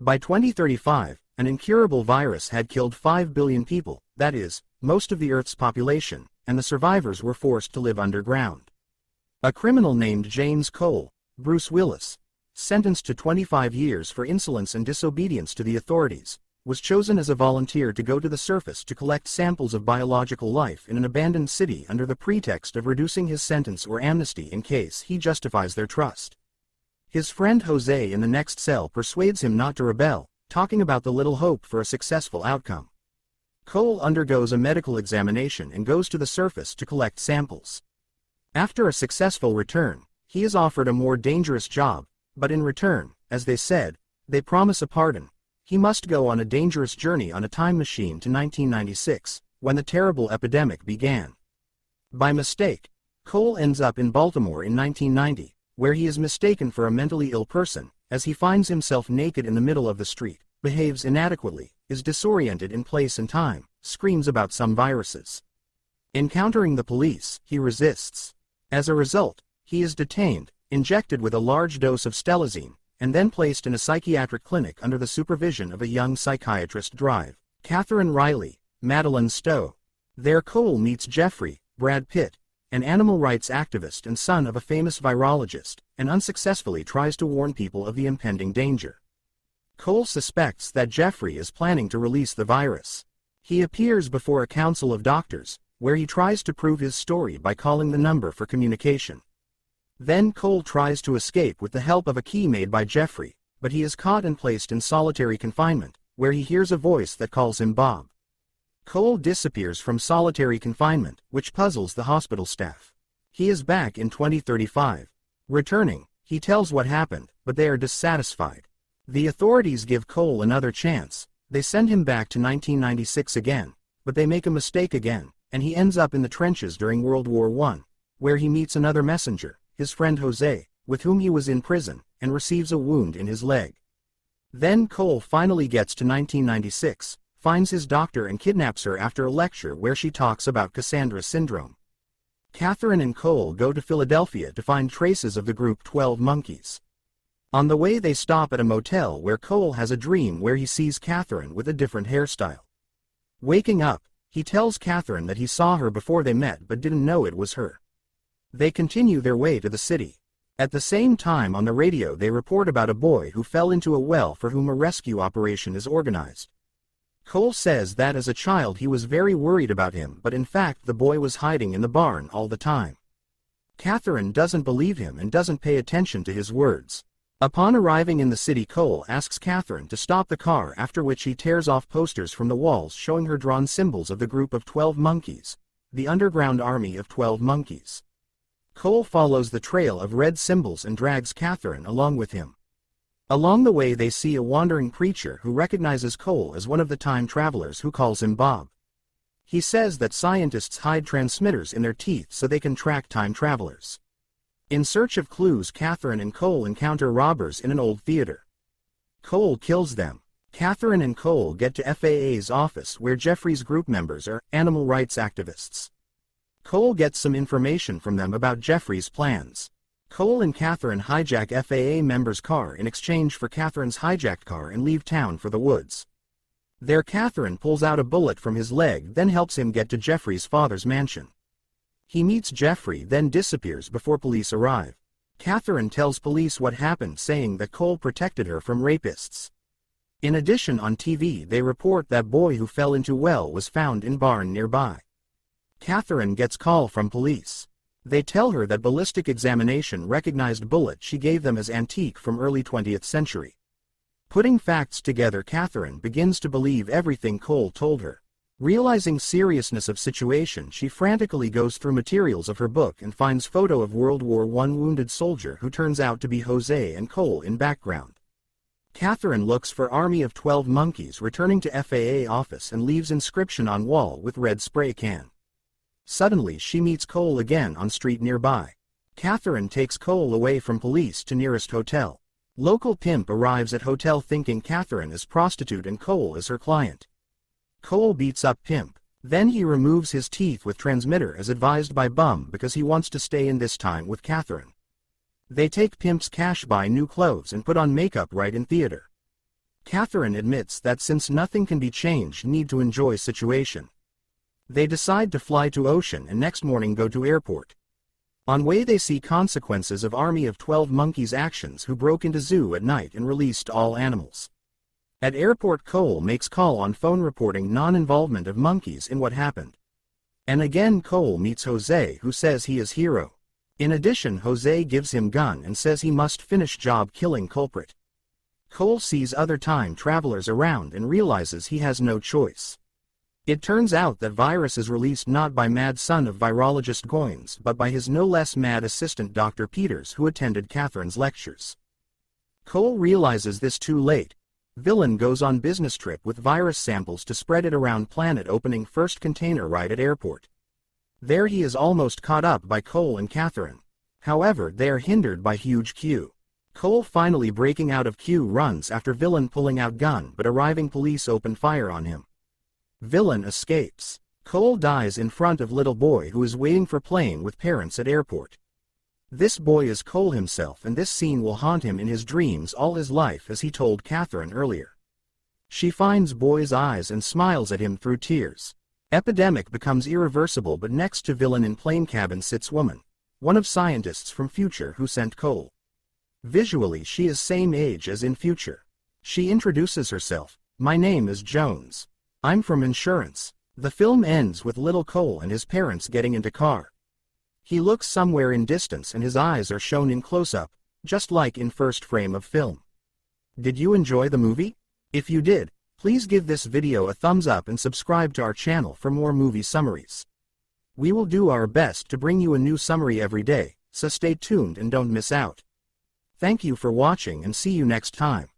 By 2035, an incurable virus had killed 5 billion people, that is, most of the Earth's population, and the survivors were forced to live underground. A criminal named James Cole, Bruce Willis, sentenced to 25 years for insolence and disobedience to the authorities, was chosen as a volunteer to go to the surface to collect samples of biological life in an abandoned city under the pretext of reducing his sentence or amnesty in case he justifies their trust. His friend Jose in the next cell persuades him not to rebel, talking about the little hope for a successful outcome. Cole undergoes a medical examination and goes to the surface to collect samples. After a successful return, he is offered a more dangerous job, but in return, as they said, they promise a pardon. He must go on a dangerous journey on a time machine to 1996, when the terrible epidemic began. By mistake, Cole ends up in Baltimore in 1990, where he is mistaken for a mentally ill person, as he finds himself naked in the middle of the street, behaves inadequately, is disoriented in place and time, screams about some viruses. Encountering the police, he resists. As a result, he is detained, injected with a large dose of stelazine, and then placed in a psychiatric clinic under the supervision of a young psychiatrist Catherine Riley, Madeline Stowe. There Cole meets Jeffrey, Brad Pitt, an animal rights activist and son of a famous virologist, and unsuccessfully tries to warn people of the impending danger. Cole suspects that Jeffrey is planning to release the virus. He appears before a council of doctors, where he tries to prove his story by calling the number for communication. Then Cole tries to escape with the help of a key made by Jeffrey, but he is caught and placed in solitary confinement, where he hears a voice that calls him Bob. Cole disappears from solitary confinement, which puzzles the hospital staff. He is back in 2035. Returning, he tells what happened, but they are dissatisfied. The authorities give Cole another chance. They send him back to 1996 again, but they make a mistake again, and he ends up in the trenches during World War I, where he meets another messenger, his friend Jose, with whom he was in prison, and receives a wound in his leg. Then Cole finally gets to 1996, finds his doctor and kidnaps her after a lecture where she talks about Cassandra syndrome. Catherine and Cole go to Philadelphia to find traces of the group 12 Monkeys. On the way they stop at a motel where Cole has a dream where he sees Catherine with a different hairstyle. Waking up, he tells Catherine that he saw her before they met but didn't know it was her. They continue their way to the city. At the same time on the radio they report about a boy who fell into a well for whom a rescue operation is organized. Cole says that as a child he was very worried about him, but in fact the boy was hiding in the barn all the time. Catherine doesn't believe him and doesn't pay attention to his words. Upon arriving in the city, Cole asks Catherine to stop the car, after which he tears off posters from the walls showing her drawn symbols of the group of 12 monkeys, the underground army of 12 monkeys. Cole follows the trail of red symbols and drags Catherine along with him. Along the way they see a wandering preacher who recognizes Cole as one of the time travelers who calls him Bob. He says that scientists hide transmitters in their teeth so they can track time travelers. In search of clues, Catherine and Cole encounter robbers in an old theater. Cole kills them. Catherine and Cole get to FAA's office where Jeffrey's group members are animal rights activists. Cole gets some information from them about Jeffrey's plans. Cole and Catherine hijack FAA members' car in exchange for Catherine's hijacked car and leave town for the woods. There Catherine pulls out a bullet from his leg, then helps him get to Jeffrey's father's mansion. He meets Jeffrey, then disappears before police arrive. Catherine tells police what happened, saying that Cole protected her from rapists. In addition, on TV they report that boy who fell into well was found in barn nearby. Catherine gets call from police. They tell her that ballistic examination recognized bullet she gave them as antique from early 20th century. Putting facts together, Catherine begins to believe everything Cole told her. Realizing seriousness of situation, she frantically goes through materials of her book and finds photo of World War I wounded soldier who turns out to be Jose and Cole in background. Catherine looks for Army of 12 Monkeys returning to FAA office and leaves inscription on wall with red spray can. Suddenly she meets Cole again on street nearby. Catherine takes Cole away from police to nearest hotel. Local pimp arrives at hotel thinking Catherine is prostitute and Cole is her client. Cole beats up pimp. Then he removes his teeth with transmitter as advised by Bum because he wants to stay in this time with Catherine. They take pimp's cash, buy new clothes and put on makeup right in theater. Catherine admits that since nothing can be changed, need to enjoy situation. They decide to fly to Ocean and next morning go to airport. On way they see consequences of Army of 12 Monkeys actions who broke into zoo at night and released all animals. At airport, Cole makes call on phone reporting non-involvement of monkeys in what happened. And again Cole meets Jose, who says he is hero. In addition, Jose gives him gun and says he must finish job killing culprit. Cole sees other time travelers around and realizes he has no choice. It turns out that virus is released not by mad son of virologist Goins but by his no less mad assistant Dr. Peters, who attended Catherine's lectures. Cole realizes this too late. Villain goes on business trip with virus samples to spread it around planet, opening first container right at airport. There he is almost caught up by Cole and Catherine. However, they are hindered by huge Q. Cole finally breaking out of Q runs after villain pulling out gun, but arriving police open fire on him. Villain escapes. Cole dies in front of little boy who is waiting for playing with parents at airport. This boy is Cole himself, and this scene will haunt him in his dreams all his life, as he told Catherine earlier. She finds boy's eyes and smiles at him through tears. Epidemic becomes irreversible, but next to villain in plane cabin sits woman, one of scientists from future who sent Cole. Visually she is same age as in future. She introduces herself. My name is Jones. I'm from insurance. The film ends with little Cole and his parents getting into car. He looks somewhere in distance and his eyes are shown in close-up, just like in first frame of film. Did you enjoy the movie? If you did, please give this video a thumbs up and subscribe to our channel for more movie summaries. We will do our best to bring you a new summary every day, so stay tuned and don't miss out. Thank you for watching and see you next time.